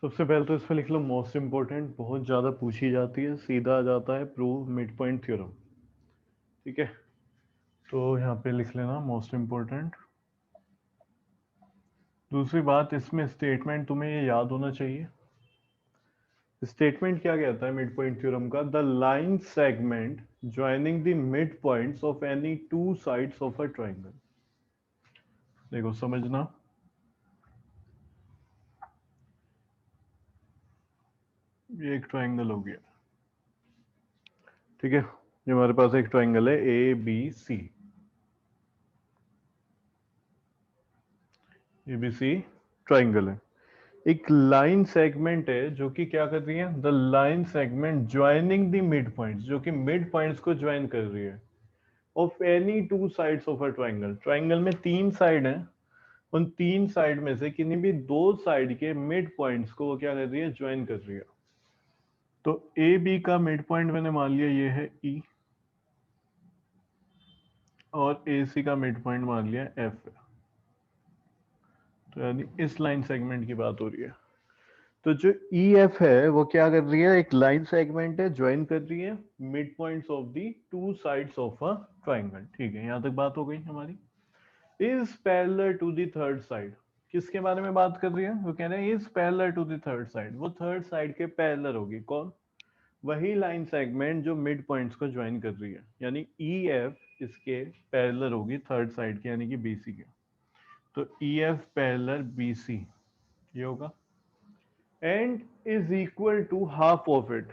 सबसे पहले तो इसमें लिख लो मोस्ट इंपॉर्टेंट, बहुत ज़्यादा पूछी जाती है, सीधा आ जाता है प्रूव मिड पॉइंट थ्योरम। ठीक है, तो यहाँ पे लिख लेना मोस्ट इंपॉर्टेंट। दूसरी बात, इसमें स्टेटमेंट तुम्हें ये याद होना चाहिए। स्टेटमेंट क्या कहता है मिड पॉइंट थ्योरम का? The line segment joining the mid points of any two sides of a triangle. देखो समझना, ये एक ट्राइंगल हो गया। ठीक है, ये हमारे पास एक ट्राइंगल है A B C, A B C triangle है। एक लाइन सेगमेंट है जो कि क्या कर रही है? The line segment joining the mid points, जो कि मिड पॉइंट्स को ज्वाइन कर रही है, of any two sides of a triangle. Triangle में तीन साइड हैं, उन तीन साइड में से किन्हीं भी दो साइड के मिड पॉइंट्स को वो क्या कर रही है? ज्वाइन कर रही है। तो ए बी का मिड पॉइंट मैंने मान लिया ये है ई, और ए सी का मिड पॉइंट मान लिया एफ है। तो यानी इस लाइन सेगमेंट की बात हो रही है। तो जो ई एफ है वो क्या कर रही है? एक लाइन सेगमेंट है, ज्वाइन कर रही है mid points of the two sides of a triangle. ठीक है, यहां तक बात हो गई हमारी। Is parallel to the third side, किसके बारे में बात कर रही है? वो कह रहे हैं is parallel to the third side, वो थर्ड साइड के पैरेलल होगी। कौन? वही लाइन सेगमेंट जो मिड पॉइंट्स को ज्वाइन कर रही है, यानी ई एफ इसके पैरेलल होगी थर्ड साइड के, यानी कि बी सी के। तो E F parallel B C ये होगा, and is equal to half of it,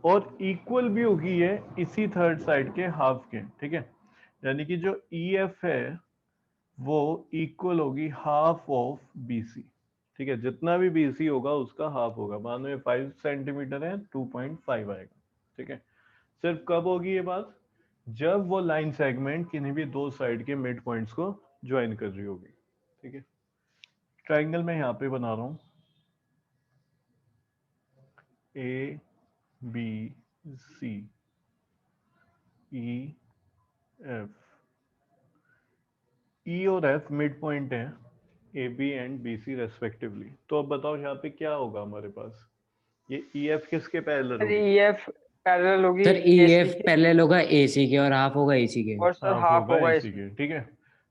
और इक्वल भी होगी ये इसी थर्ड साइड के हाफ के। ठीक है, यानी कि जो ई एफ है वो इक्वल होगी हाफ ऑफ बी सी। ठीक है, जितना भी बी सी होगा उसका हाफ होगा। मान लो ये 5 सेंटीमीटर है, 2.5 आएगा। ठीक है, सिर्फ कब होगी ये बात? जब वो लाइन सेगमेंट किन्हीं भी दो साइड के मिड पॉइंट्स को ज्वाइन कर रही होगी। ठीक है, ट्राइंगल में यहाँ पे बना रहा हूँ ए बी सी ई एफ। ई और एफ मिड पॉइंट है A B and B C respectively. तो अब बताओ यहाँ पे क्या होगा हमारे पास? ये ई एफ किसके पैरेलल सर होगी? ई एफ पैरेलल होगी सर ई एसी एफ के, पैरेलल होगा एसी के और हाफ होगा एसी के। और सर हाफ हाफ होगा होगा इसी इसमें। के। ठीक है,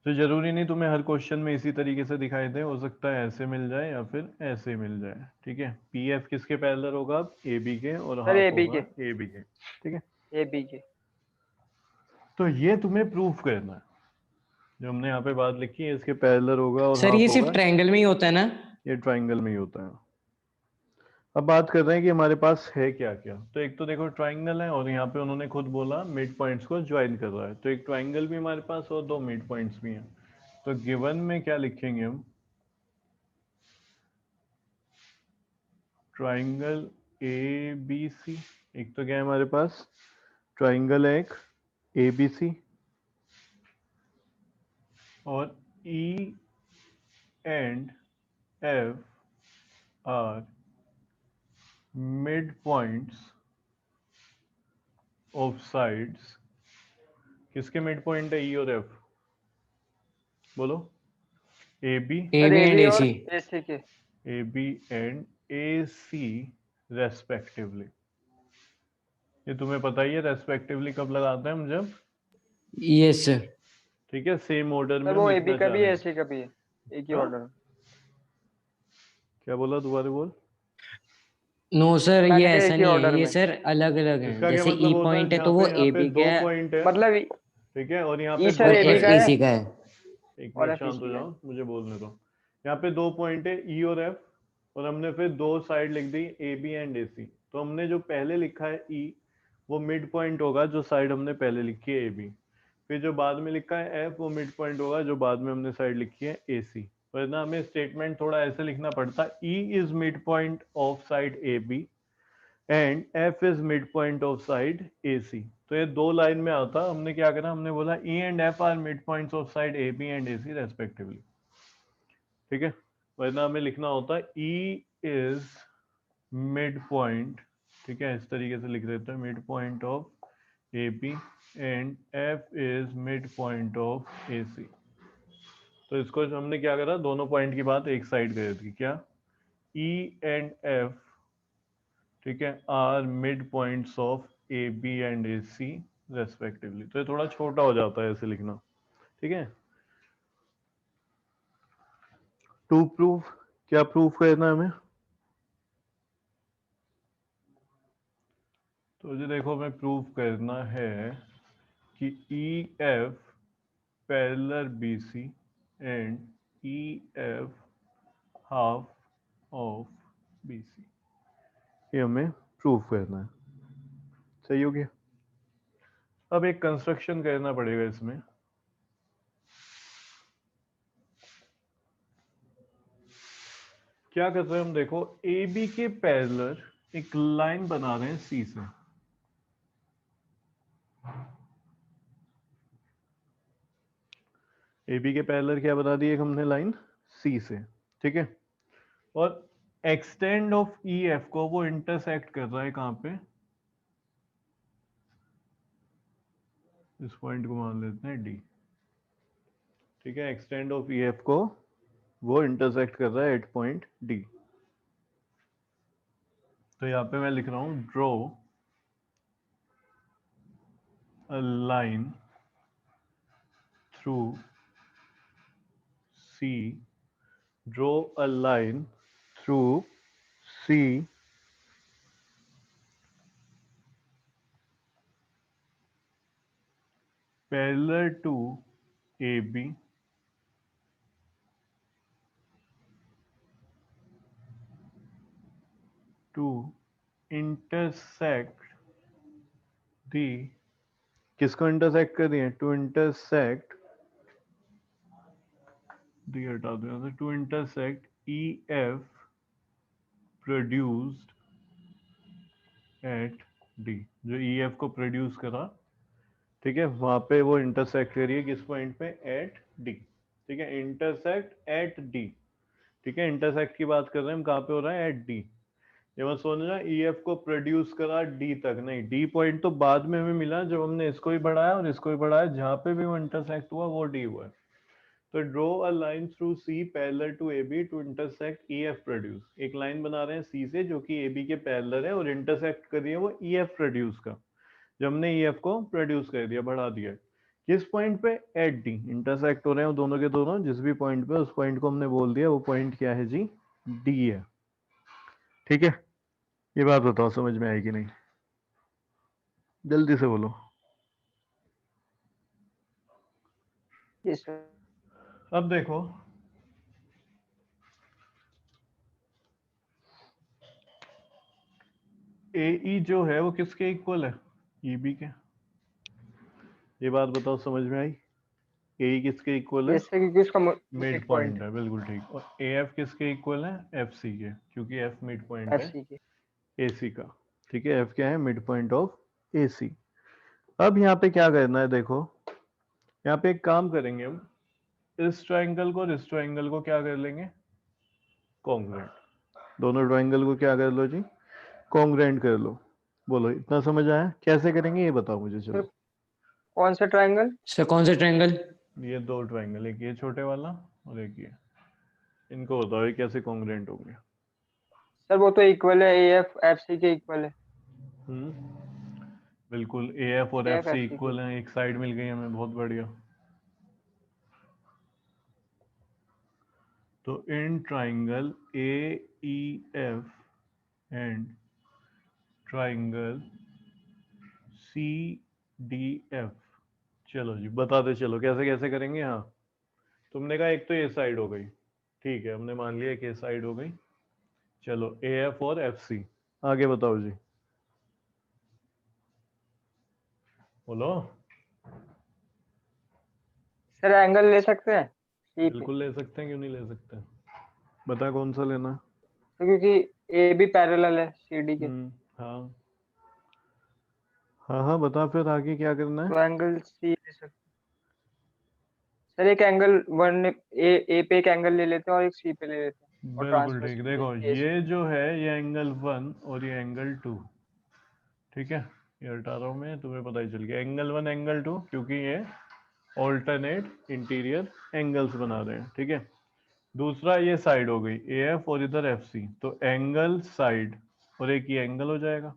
तो जरूरी नहीं तुम्हें हर क्वेश्चन में इसी तरीके से दिखाई दे, हो सकता है ऐसे मिल जाए या फिर ऐसे मिल जाए। ठीक है, पी एफ किसके पैरेलल होगा? अब ए बी के, और सर ए हाफ बी होगा के, ए बी के। ठीक है, ए बी के। तो ये तुम्हें प्रूफ करना है। जो हमने यहाँ पे बात लिखी है, इसके पैरेलल होगा और सर हाफ ये सिर्फ होगा। ट्रायंगल में ही होता है ना? ये ट्राइंगल में ही होता है। अब बात कर रहे हैं कि हमारे पास है क्या क्या। तो एक तो देखो ट्राइंगल है, और यहाँ पे उन्होंने खुद बोला मिड पॉइंट्स को ज्वाइन कर रहा है। तो एक ट्राइंगल भी हमारे पास और दो मिड पॉइंट्स भी हैं। तो गिवन में क्या लिखेंगे हम? Triangle A B C. एक तो क्या है हमारे पास? ट्राइंगल है एक ए बी सी, और E and F are mid points of sides. किसके मिड पॉइंट है ई और एफ? बोलो। A B, A sir B A and B A और सी। एसी के। A B and A C respectively. ये तुम्हें पता ही है रेस्पेक्टिवली कब लगाते हैं हम? जब, यस सर। ठीक है, सेम ऑर्डर सर में हम वो ए बी लिखना का चाह भी रहे है, हैं। एसी का भी है, एक ही हाँ, ऑर्डर में। क्या बोला? दोबारा बोल। नो सर, ये मैंने कहा एक ऐसा ही नहीं है, ऑर्डर ये में। सर अलग अलग है। इसका क्या जैसे मतलब ई होता पॉइंट है? है तो वो यहाँ ए पे बी दो का है पॉइंट है, मतलब ठीक है, और यहाँ ई पे सर और दो ए बी एफ का है, एसी का है। एक और मिनट एफ शांत हो एसी का है। जाओ, मुझे बोलने दो। यहाँ पे दो पॉइंट है ई और एफ, और हमने फिर दो साइड लिख दी ए बी एंड ए सी। तो हमने जो पहले लिखा है ई, वो मिड पॉइंट होगा जो साइड हमने पहले लिखी है ए बी। फिर जो बाद में लिखा है एफ, वो मिड पॉइंट होगा जो बाद में हमने साइड लिखी है ए सी। वरना हमें स्टेटमेंट थोड़ा ऐसे लिखना पड़ता, E is mid point of side A B and F is mid point of side A C. तो ये दो लाइन में आता। हमने क्या करा? हमने बोला E and F are mid points of side A B and A C respectively. ठीक है, वरना हमें लिखना होता ई इज मिड पॉइंट, ठीक है, इस तरीके से लिख देते हैं, mid point of A B and F is mid point of A C. तो इसको हमने क्या करा? दोनों पॉइंट की बात एक साइड कर दी। क्या? E and F, ठीक है, are mid points of A B and A C respectively. तो ये थोड़ा छोटा हो जाता है ऐसे लिखना, ठीक है। टू प्रूफ, क्या प्रूफ करना है हमें? तो जी देखो, हमें प्रूफ करना है कि E F parallel B C and E F half of B C, ये हमें प्रूफ करना है। सही हो गया। अब एक कंस्ट्रक्शन करना पड़ेगा इसमें। क्या कर रहे हैं हम, देखो ए बी के पैरेलल एक लाइन बना रहे हैं सी से। ए बी के पैरेलल क्या बना दी एक हमने लाइन सी से, ठीक है। और एक्सटेंड ऑफ ई एफ को वो इंटरसेक्ट कर रहा है कहां पे, इस पॉइंट को मान लेते हैं डी, ठीक है। एक्सटेंड ऑफ ई एफ को वो इंटरसेक्ट कर रहा है एट पॉइंट डी। तो यहां पे मैं लिख रहा हूं draw a line through C, draw a line through C parallel to AB to intersect the, किसको इंटरसेक्ट कर दिए, टू इंटरसेक्ट दी, हटा दो यहाँ से, to intersect E F produced at D, जो ई एफ को प्रोड्यूस करा, ठीक है, वहां पे वो इंटरसेक्ट करिए किस पॉइंट पे, एट डी, ठीक है। इंटरसेक्ट एट डी, ठीक है। इंटरसेक्ट की बात कर रहे हैं हम, कहाँ पे हो रहा है, एट डी। ये मत सोचना ई एफ को प्रोड्यूस करा डी तक, नहीं, डी पॉइंट तो बाद में हमें मिला जब हमने इसको भी बढ़ाया और इसको भी बढ़ाया, जहां पे भी वो इंटरसेक्ट हुआ वो डी हुआ है। तो draw a line through C parallel to A B to intersect E F produce, एक लाइन बना रहे हैं सी से जो कि ए बी के पैरेलल है और इंटरसेक्ट कर रही है वो ई एफ प्रोड्यूस का, जब हमने ई एफ को प्रोड्यूस कर दिया, बढ़ा दिया। किस पॉइंट पे, एट डी, इंटरसेक्ट हो रहे हैं दोनों के दोनों, जिस भी पॉइंट पे, उस पॉइंट को हमने बोल दिया वो पॉइंट क्या है जी, डी है, ठीक है। ये बात बताओ समझ में आई कि नहीं, जल्दी से बोलो। Yes sir. अब देखो, ए ई जो है वो किसके इक्वल है, ई बी के। ये बात बताओ समझ में आई, ए ई किसके इक्वल है, यस सर, क्योंकि उसका मिड पॉइंट है, बिल्कुल ठीक। और ए एफ किसके इक्वल है, एफ सी के, क्योंकि एफ मिड पॉइंट है एफसी के। ए सी का, ठीक है। एफ क्या है, मिड पॉइंट ऑफ ए सी। अब यहाँ पे क्या करना है, देखो यहाँ पे एक काम करेंगे हम, इस ट्राइंगल को और इस ट्राइंगल को क्या कर लेंगे, कॉन्ग्रुएंट। दोनों ट्राइंगल को क्या कर लो जी, कॉन्ग्रुएंट कर लो। बोलो इतना समझ आया, कैसे करेंगे ये बताओ मुझे, चलो। कौन सा ट्रायंगल? सर कौन सा ट्रायंगल? ये दो ट्राइंगल, एक ये छोटे वाला और एक ये, इनको बताओ ये कैसे कॉन्ग्रुएंट होंगे। सर वो तो इक्वल है, ए एफ एफ सी के इक्वल है। बिल्कुल, ए एफ और F AF C FC equal हैं, एक साइड मिल गई हमें, बहुत बढ़िया। तो इन triangle A E F and triangle C D F, चलो जी बताते चलो कैसे कैसे करेंगे। हाँ, तुमने कहा एक तो ये साइड हो गई, ठीक है, हमने मान लिया कि ये साइड हो गई। चलो ए एफ और एफ सी, आगे बताओ जी, बोलो। सर एंगल ले सकते हैं सी पे, बिल्कुल ले सकते हैं, क्यों नहीं ले सकते, बता कौन सा लेना। तो क्योंकि ए भी पैरेलल है सी डी के, हाँ हाँ हाँ, बता फिर आगे क्या करना है। तो एंगल सी ले सकते हैं। सर एक एंगल वन ए पे एक एंगल ले लेते हैं और एक सी पे ले लेते हैं और बिल्कुल ट्रांसफर ठीक, देखो ये जो है ये एंगल 1 और ये एंगल 2, ठीक है। ये हटा रहा हूँ मैं, तुम्हें पता ही चल गया, एंगल 1 एंगल 2, क्योंकि ये ऑल्टरनेट इंटीरियर एंगल्स बना रहे हैं, ठीक है। दूसरा ये साइड हो गई AF और इधर FC, तो एंगल साइड और एक ये एंगल हो जाएगा।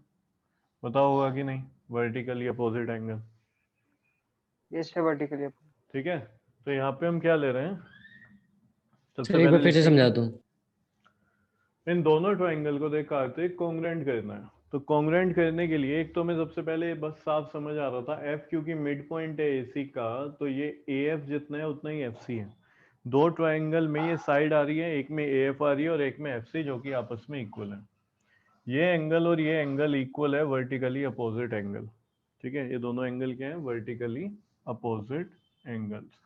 बताओ होगा कि नहीं? Vertically opposite angle. ये से वर्टिकली। ठीक है, तो यहाँ पे हम क्या ले रहे हैं? सबसे सर एक बार पहले फिर से लिखेंगे समझा दूं। इन दोनों ट्रायंगल को देख कार्तिक कॉन्ग्रुएंट करना है। तो कॉन्ग्रुएंट करने के लिए एक तो मैं सबसे पहले बस साफ समझ आ रहा था, F क्योंकि मिड पॉइंट है AC का, तो ये AF जितना है उतना ही FC है। दो ट्रायंगल में ये साइड आ रही है, एक में AF आ रही है और एक में FC, जो कि आपस में इक्वल है। ये एंगल और ये एंगल इक्वल है, वर्टिकली अपोजिट एंगल। ठीक है, ये दोनों एंगल क्या है? Vertically opposite angles.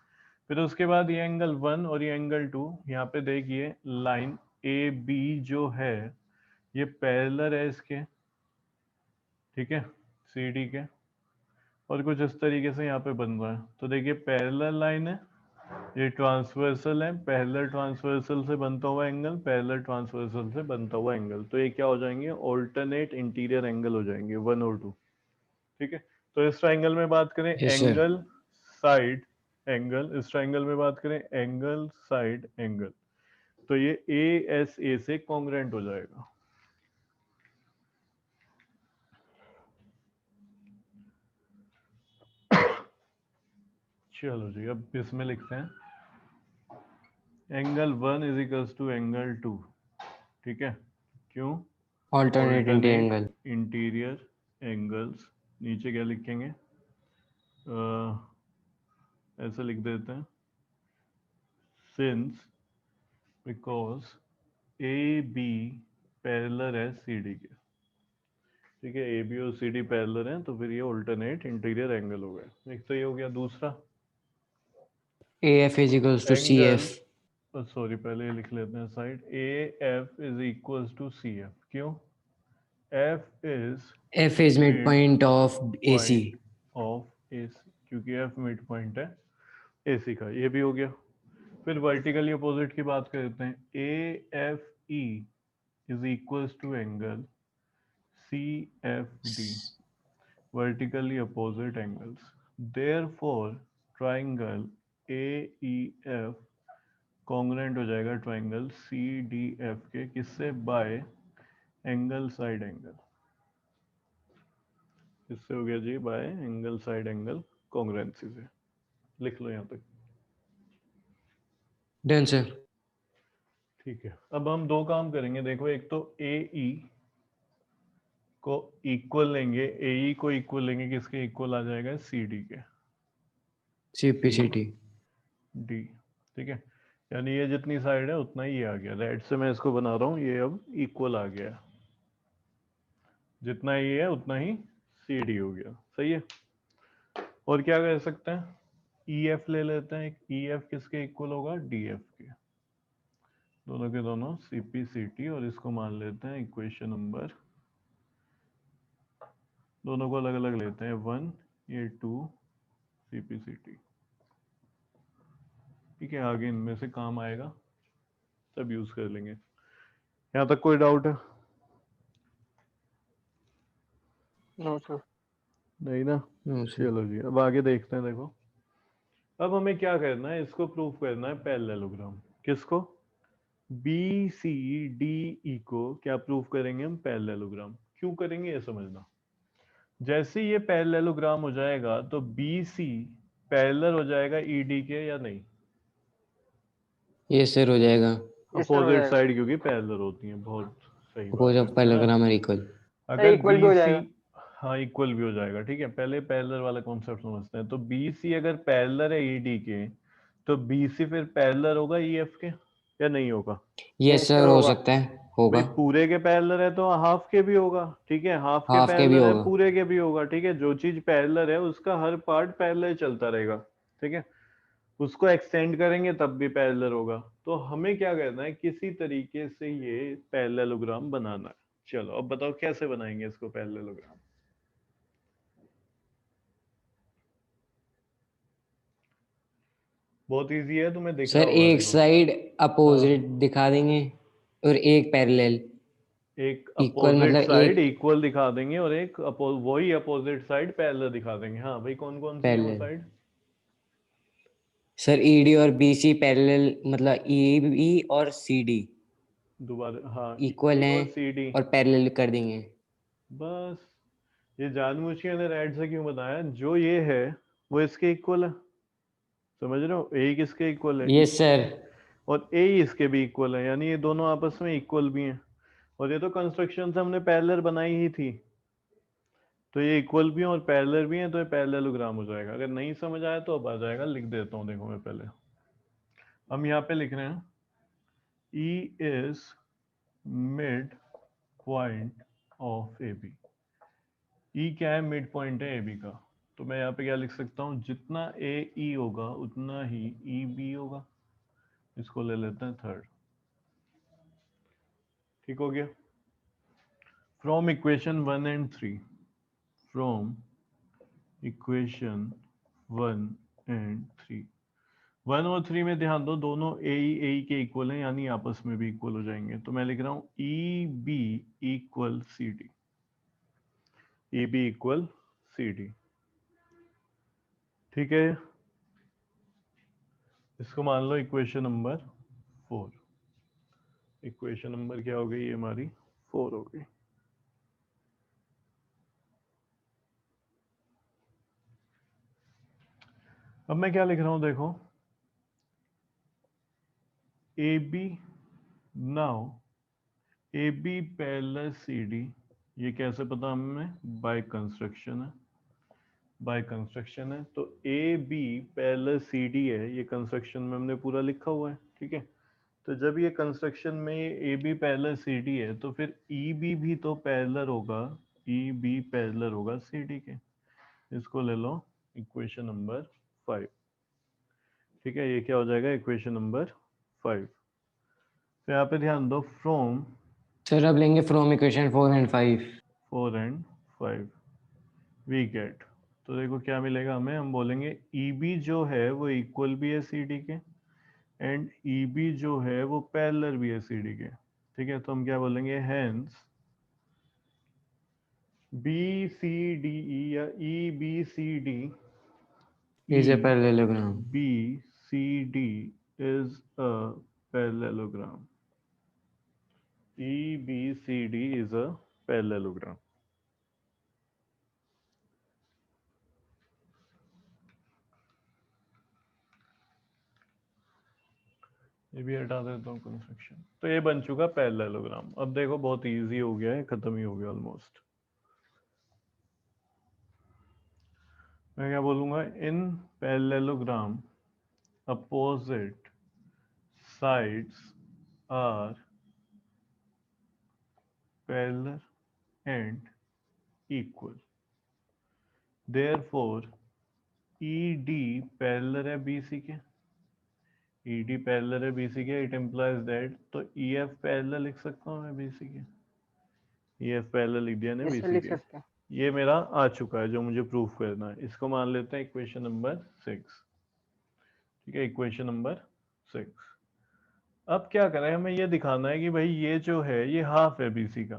फिर उसके बाद ये एंगल 1 और ये एंगल 2, यहाँ पे देखिए लाइन AB जो है ये पैरेलल है इसके, ठीक है, CD के, और कुछ इस तरीके से यहाँ पे बन रहा है। तो देखिए पैरेलल लाइन है, ये ट्रांसवर्सल है, पैरेलल ट्रांसवर्सल से बनता हुआ एंगल, पैरेलल ट्रांसवर्सल से बनता हुआ एंगल, तो ये क्या हो जाएंगे? ऑल्टरनेट इंटीरियर एंगल हो जाएंगे 1 और 2। ठीक है, तो इस ट्रायंगल में बात करें yes sir. Angle side angle, इस ट्रायंगल में बात करें एंगल साइड एंगल, तो ये ASA से कॉन्ग्रुएंट हो जाएगा। चलो जी, अब इसमें लिखते हैं angle 1 is equals to angle 2। ठीक है, क्यों? Alternate angle. Interior angles. नीचे क्या लिखेंगे? ऐसे लिख देते हैं, सिंस बिकॉज AB पैरेलल है CD के। ठीक है, AB और CD पैरेलल हैं, तो फिर ये ऑल्टरनेट इंटीरियर एंगल हो गया। एक तो ये हो गया। दूसरा AF is equals to angle, CF। Sorry पहले ये लिख लेते हैं side, AF is equals to CF। क्यों? F is F is mid mid point of AC। Point of AC, क्योंकि F मिड पॉइंट है AC का। ये भी हो गया। फिर वर्टिकली अपोजिट की बात करते हैं, AFE is equals to angle CFD, vertically opposite angles. Therefore, triangle AEF congruent हो जाएगा ट्राइंगल CDF के, किससे? By angle side angle. किससे हो गया जी? By angle side angle congruency से। लिख लो यहाँ तक। Done sir. ठीक है, अब हम दो काम करेंगे। देखो, एक तो AE को इक्वल लेंगे, AE को इक्वल लेंगे, किसके इक्वल आ जाएगा? CD के। CPCT। D। ठीक है, यानी ये जितनी साइड है उतना ही ये आ गया। रेड से मैं इसको बना रहा हूँ, ये अब इक्वल आ गया। जितना ये है उतना ही CD हो गया। सही है। और क्या कर सकते हैं? EF ले लेते हैं। EF किसके इक्वल होगा? DF के। दोनों के दोनों CPCT, और इसको मान लेते हैं इक्वेशन नंबर, दोनों को अलग अलग लेते हैं, 1 ये 2 CPCT। ठीक है, आगे इनमें से काम आएगा, सब यूज कर लेंगे। यहाँ तक कोई डाउट है? No sir. नहीं ना? No sir. चलो जी, अब आगे देखते हैं। देखो, अब हमें क्या करना है? इसको प्रूव करना है पैरेललोग्राम। किसको? BCDE को क्या प्रूव करेंगे हम? पैरेललोग्राम। क्यों करेंगे ये समझना। जैसे ये पैरेललोग्राम हो जाएगा तो BC पैरेलल हो जाएगा ED के, या नहीं? यस सर हो जाएगा। इस तरह हो अपोजिट जाएगा। साइड क्योंकि पैरेलल होती हैं। बहुत सही बात अपोज है ऑफ ना? Parallelogram are equal. अगर इक्वल भी हो BC, जाएगा। हाँ इक्वल भी हो जाएगा। ठीक है, पहले पैरेलल वाला कॉन्सेप्ट समझते हैं। तो BC अगर पैरेलल है ED के, तो BC फिर पैरेलल होगा EF के, या नहीं होगा? यस यस सर सर हो होगा। सकता है, होगा। भाई पूरे के पैरेलल है तो हाफ के भी होगा। ठीक है, हाफ के हाफ के भी पैरेलल है, होगा। पूरे के भी होगा। ठीक है, जो चीज पैरेलल है उसका हर पार्ट पैरेलल चलता रहेगा। ठीक है, उसको एक्सटेंड करेंगे तब भी पैरेलल होगा। तो हमें क्या करना है? किसी तरीके से ये पैरेललोग्राम बनाना है। चलो अब बताओ कैसे बनाएंगे इसको पैरेललोग्राम। बहुत इजी है, तुम्हें दिख रहा सर होगा। एक देखो, साइड हाँ, अपोजिट दिखा देंगे और एक पैरेलल। एक इक्वल अपोजिट मतलब साइड एक इक्वल दिखा देंगे और एक वही अपोजिट साइड पैरेलल दिखा देंगे। हाँ भाई, कौन कौन सी है वो पैरेलल। साइड? सर ईडी और बीसी पैरेलल, मतलब ईबी और सीडी दोबारा, हाँ, इक्वल ई हैं और सी डी। और पैरेलल कर देंगे। बस, ये जानबूझ के मैंने राइट से क्यों बताया, जो ये है वो इसके इक्वल है, समझ रहे हो, ए किसके इक्वल है, यस सर। और ए इसके भी इक्वल है, यानी ये दोनों आपस में इक्वल भी हैं। और ये तो कंस्ट्रक्शन से हमने पैरेलल बनाई ही थी, तो ये इक्वल भी हैं और पैरेलल भी हैं, तो ये पैरेललोग्राम हो जाएगा। अगर नहीं समझ आया तो अब आ जाएगा, लिख देता हूँ, देखो मैं पहले, हम यहाँ पे लिख रहे हैं E is mid point of AB। E क्या है, मिड पॉइंट है AB का, तो मैं यहाँ पे क्या लिख सकता हूँ, जितना AE होगा उतना ही EB होगा, इसको ले लेते हैं थर्ड। ठीक हो गया। From equation 1 and 3, from equation 1 and 3, 1 और 3 में ध्यान दो, दोनों ए के इक्वल हैं, यानी आपस में भी इक्वल हो जाएंगे। तो मैं लिख रहा हूँ E B equal C D, E B equal C D. ठीक है, इसको मान लो इक्वेशन नंबर 4। इक्वेशन नंबर क्या हो गई, ये हमारी 4 हो गई। अब मैं क्या लिख रहा हूं, देखो, A B, now A B parallel C D, ये कैसे पता हमें, बाय कंस्ट्रक्शन है, बाय कंस्ट्रक्शन है। तो A B parallel C D है, ये कंस्ट्रक्शन में हमने पूरा लिखा हुआ है, ठीक है। तो जब ये कंस्ट्रक्शन में A B parallel C D है, तो फिर ई बी भी तो पैरेलल होगा, ई बी पैरेलल होगा सी डी के। इसको ले लो इक्वेशन नंबर 5। ठीक है, ये क्या हो जाएगा, इक्वेशन नंबर 5। तो यहाँ पे ध्यान दो, फ्रॉम सर अब लेंगे from equation 4 and 5। 4 and 5 we get, तो देखो क्या मिलेगा हमें, हम बोलेंगे ई बी जो है वो इक्वल भी है सी डी के, एंड ई बी जो है वो पैरेलल भी है सी डी के। ठीक है, तो हम क्या बोलेंगे, hence B C D E, या E B C D, is a parallelogram. B C D is a parallelogram, E B C D is a parallelogram. ये भी हटा देता हूँ कंस्ट्रक्शन, तो ये बन चुका पैरेललोग्राम। अब देखो बहुत इजी हो गया है, खत्म ही हो गया ऑलमोस्ट। मैं क्या बोलूंगा, इन parallelogram opposite sides are parallel and equal, therefore ED parallel है BC के, ED parallel है BC के, it implies that, तो EF parallel लिख सकता हूँ मैं BC के, EF parallel लिख दिया ना इससे BC लिख के। सकते हैं। ये मेरा आ चुका है जो मुझे प्रूफ करना है, इसको मान लेते हैं इक्वेशन नंबर 6। ठीक है, इक्वेशन नंबर 6। अब क्या करें, हमें ये दिखाना है कि भाई ये जो है ये हाफ है BC का।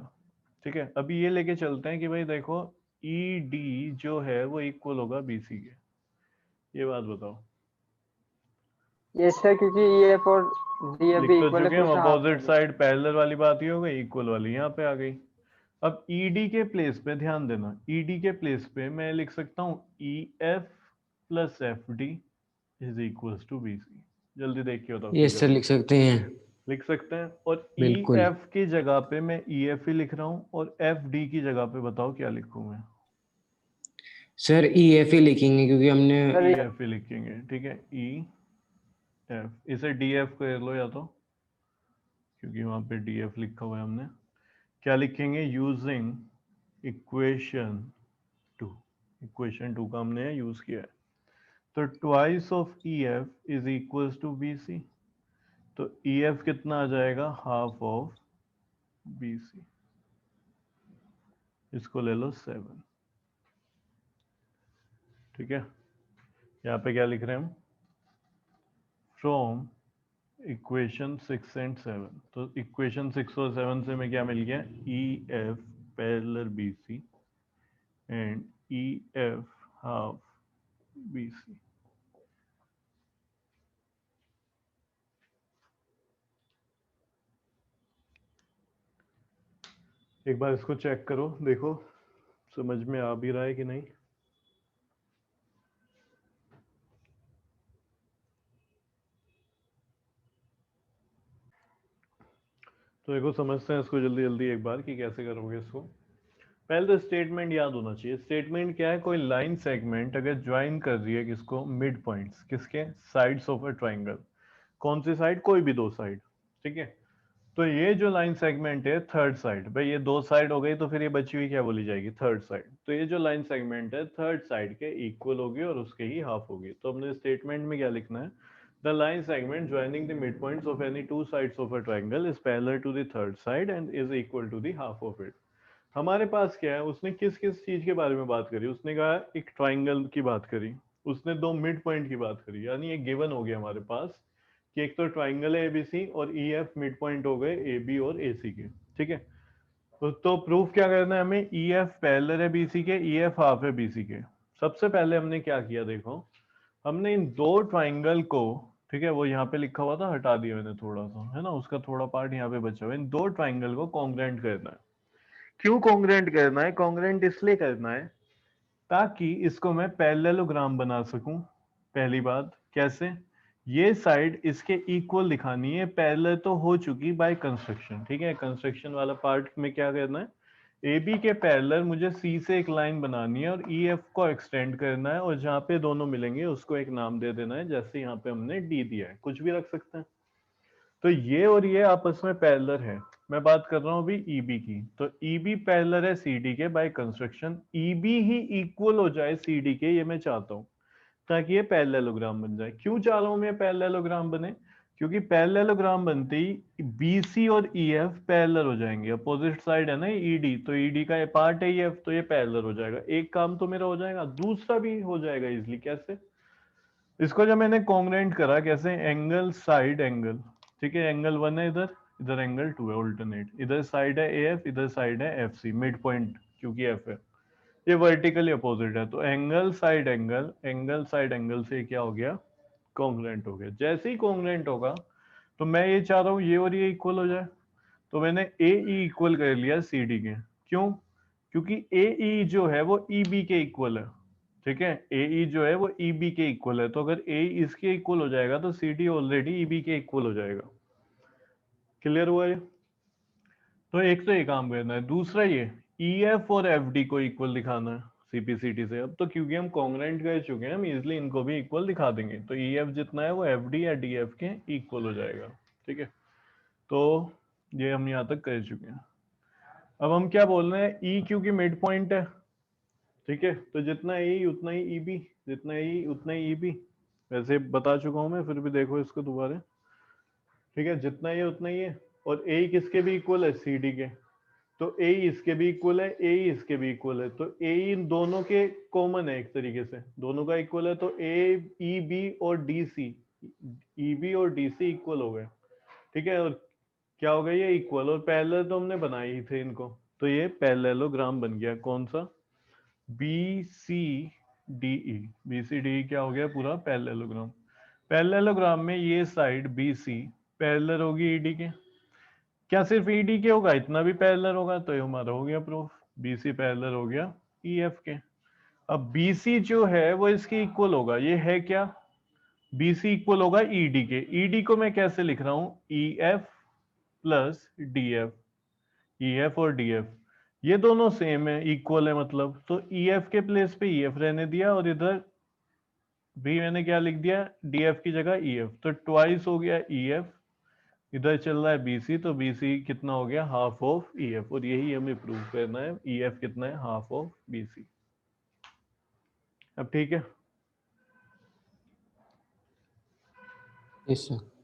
ठीक है, अभी ये लेके चलते हैं कि भाई देखो ई डी जो है वो इक्वल होगा BC के, ये बात बताओ। ये सर क्योंकि EF और DF लिख भी तो इक्वल है, चुके फिर हैं, उसे हाफ कर अपोजिट दो। साइड पैरेलल वाली बात ही हो गई, इक्वल वाली यहाँ पे आ गई। अब ED के प्लेस पे ध्यान देना, ED के प्लेस पे मैं लिख सकता हूँ EF plus FD is equals to BC। जल्दी देख के बताओ, यस फिगर सर में लिख सकते हैं। लिख सकते हैं। और बिल्कुल। EF की जगह पे मैं EF ही लिख रहा हूँ, और FD की जगह पे बताओ क्या लिखूँ मैं, सर EF ही लिखेंगे क्योंकि हमने सर EF ही लिखेंगे। ठीक है, EF, इसे DF कर लो या तो, क्योंकि वहां पे DF लिखा हुआ है हमने। क्या लिखेंगे, यूजिंग इक्वेशन 2, इक्वेशन 2 का हमने यूज किया है। तो twice of EF is equals to BC, तो EF कितना आ जाएगा, हाफ ऑफ BC, इसको ले लो 7। ठीक है, यहाँ पे क्या लिख रहे हैं हम, फ्रॉम इक्वेशन 6 एंड 7, तो इक्वेशन 6 और 7 से मैं क्या मिल गया, EF parallel BC and EF half BC। एक बार इसको चेक करो, देखो समझ में आ भी रहा है कि नहीं। तो देखो समझते हैं इसको जल्दी जल्दी एक बार कि कैसे करोगे इसको। पहले तो स्टेटमेंट याद होना चाहिए। स्टेटमेंट क्या है? कोई लाइन सेगमेंट अगर ज्वाइन कर रही है किसको, मिड पॉइंट्स, किसके, साइड्स ऑफ अ ट्राइंगल। कौन सी साइड? कोई भी दो साइड, ठीक है। तो ये जो लाइन सेगमेंट है थर्ड साइड, भाई ये दो साइड हो गई तो फिर ये बची हुई क्या बोली जाएगी, थर्ड साइड। तो ये जो लाइन सेगमेंट है थर्ड साइड के इक्वल होगी और उसके ही हाफ होगी। तो हमने स्टेटमेंट में क्या लिखना है, the line segment joining the mid points of any two sides of a triangle is parallel to the third side and is equal to the half of it. हमारे पास क्या है, उसने किस किस चीज के बारे में बात करी, उसने कहा एक ट्राइंगल की बात करी, उसने दो मिड पॉइंट की बात करी, यानी ये गिवन हो गया हमारे पास कि एक तो ट्राइंगल है एबीसी और ई एफ मिड पॉइंट हो गए ए बी और ए सी के, ठीक है। तो प्रूफ क्या करना है हमें, ई एफ पैरेलल है बीसी के, ई एफ हाफ है बीसी के। सबसे पहले हमने क्या किया, देखो हमने इन दो ट्राइंगल को, ठीक है, वो यहाँ पे लिखा हुआ था, हटा दिया मैंने थोड़ा सा, है ना, उसका थोड़ा पार्ट यहाँ पे बचा हुआ है। इन दो ट्राइंगल को कॉन्ग्रेंट करना है। क्यों कॉन्ग्रेंट करना है? कॉन्ग्रेंट इसलिए करना है ताकि इसको मैं पैरेललोग्राम बना सकूं। पहली बात, कैसे? ये साइड इसके इक्वल दिखानी है, पैरेलल तो हो चुकी बाय कंस्ट्रक्शन, ठीक है। कंस्ट्रक्शन वाला पार्ट में क्या करना है, ए बी के पैरेलल मुझे सी से एक लाइन बनानी है और ई एफ को एक्सटेंड करना है, और जहाँ पे दोनों मिलेंगे उसको एक नाम दे देना है, जैसे यहाँ पे हमने डी दिया है, कुछ भी रख सकते हैं। तो ये और ये आपस में पैरेलल है। मैं बात कर रहा हूँ अभी ईबी की, तो ईबी पैरेलल है सीडी के by construction, EB he equal हो जाए सीडी के, ये मैं चाहता हूँ, ताकि ये पैरेललोग्राम बन जाए। क्यों चाह रहा हूँ मैं पैरेललोग्राम बने? क्योंकि पैरेललोग्राम बनते ही बीसी और ईएफ पैरेलल हो जाएंगे, अपोजिट साइड है ना ईडी, तो ईडी का ये पार्ट है ईएफ, तो ये पैरेलल हो जाएगा। एक काम तो मेरा हो जाएगा, दूसरा भी हो जाएगा इजिली। कैसे? इसको जब मैंने कॉन्ग्रेंट करा, कैसे, एंगल साइड एंगल, ठीक है, एंगल वन है इधर, इधर एंगल टू है, ऑल्टरनेट, इधर साइड है एएफ, इधर साइड है एफसी, मिड पॉइंट क्योंकि एफ है, ये वर्टिकली अपोजिट है, तो angle side angle, angle side angle से क्या हो गया, कॉन्ग्रेंट हो गया। जैसे ही कॉन्ग्रेंट होगा तो मैं ये चाह रहा हूँ ये और ये इक्वल हो जाए, तो मैंने ए ई इक्वल कर लिया सी डी के। क्यों? क्योंकि ए ई जो है वो ई बी के इक्वल है, ठीक है, ए ई जो है वो ई बी के इक्वल है, तो अगर ए इसके इक्वल हो जाएगा तो C D already E B के इक्वल हो जाएगा। क्लियर हुआ ये? तो एक तो ये काम करना है, दूसरा ये ई एफ और एफ डी को इक्वल दिखाना है सीपीसीटी से। अब तो क्योंकि हम कॉन्ग्रेंट कर चुके हैं, हम इजिली इनको भी इक्वल दिखा देंगे, तो ई एफ जितना है वो एफ डी या डी एफ के इक्वल हो जाएगा, ठीक है। तो ये हम यहाँ तक कर चुके हैं। अब हम क्या बोल रहे हैं, ई क्योंकि मिड पॉइंट है, ठीक है, तो जितना ई उतना ही ई बी, जितना ई उतना ही ई बी। वैसे बता चुका हूं मैं, फिर भी देखो इसको दोबारा, ठीक है, जितना ये उतना ही है। और ए किसके भी इक्वल है, सी डी के, तो ए इसके भी इक्वल है, ए इसके भी इक्वल है, तो ए इन दोनों के कॉमन है, एक तरीके से दोनों का इक्वल है, तो ए ई बी और डी सी, ई बी और डी सी इक्वल हो गए, ठीक है। और क्या हो गया, ये इक्वल, और पैरेलल तो हमने बनाए ही थे इनको, तो ये पैरेललोग्राम बन गया। कौन सा? B C D E, B C D क्या हो गया, पूरा पैरेललोग्राम। पैरेललोग्राम में ये साइड बी सी पैरेलल होगी ईडी के। क्या सिर्फ ईडी के होगा, इतना भी पैरेलल होगा, तो ये हमारा हो गया प्रूफ, बीसी पैरेलल हो गया ईएफ के। अब बीसी जो है वो इसके इक्वल होगा, ये है क्या, बीसी इक्वल होगा ईडी के। ईडी को मैं कैसे लिख रहा हूं, E F plus D F, E F और डी एफ ये दोनों सेम है, इक्वल है मतलब, तो ई एफ के प्लेस पे ई एफ रहने दिया, और इधर भी मैंने क्या लिख दिया, डी एफ की जगह ई एफ, तो ट्वाइस हो गया ई एफ, इधर चल रहा है बीसी, तो बीसी कितना हो गया, हाफ ऑफ ई एफ, और यही हमें प्रूव करना है, ई एफ कितना है, हाफ ऑफ बीसी। अब ठीक है। Yes sir.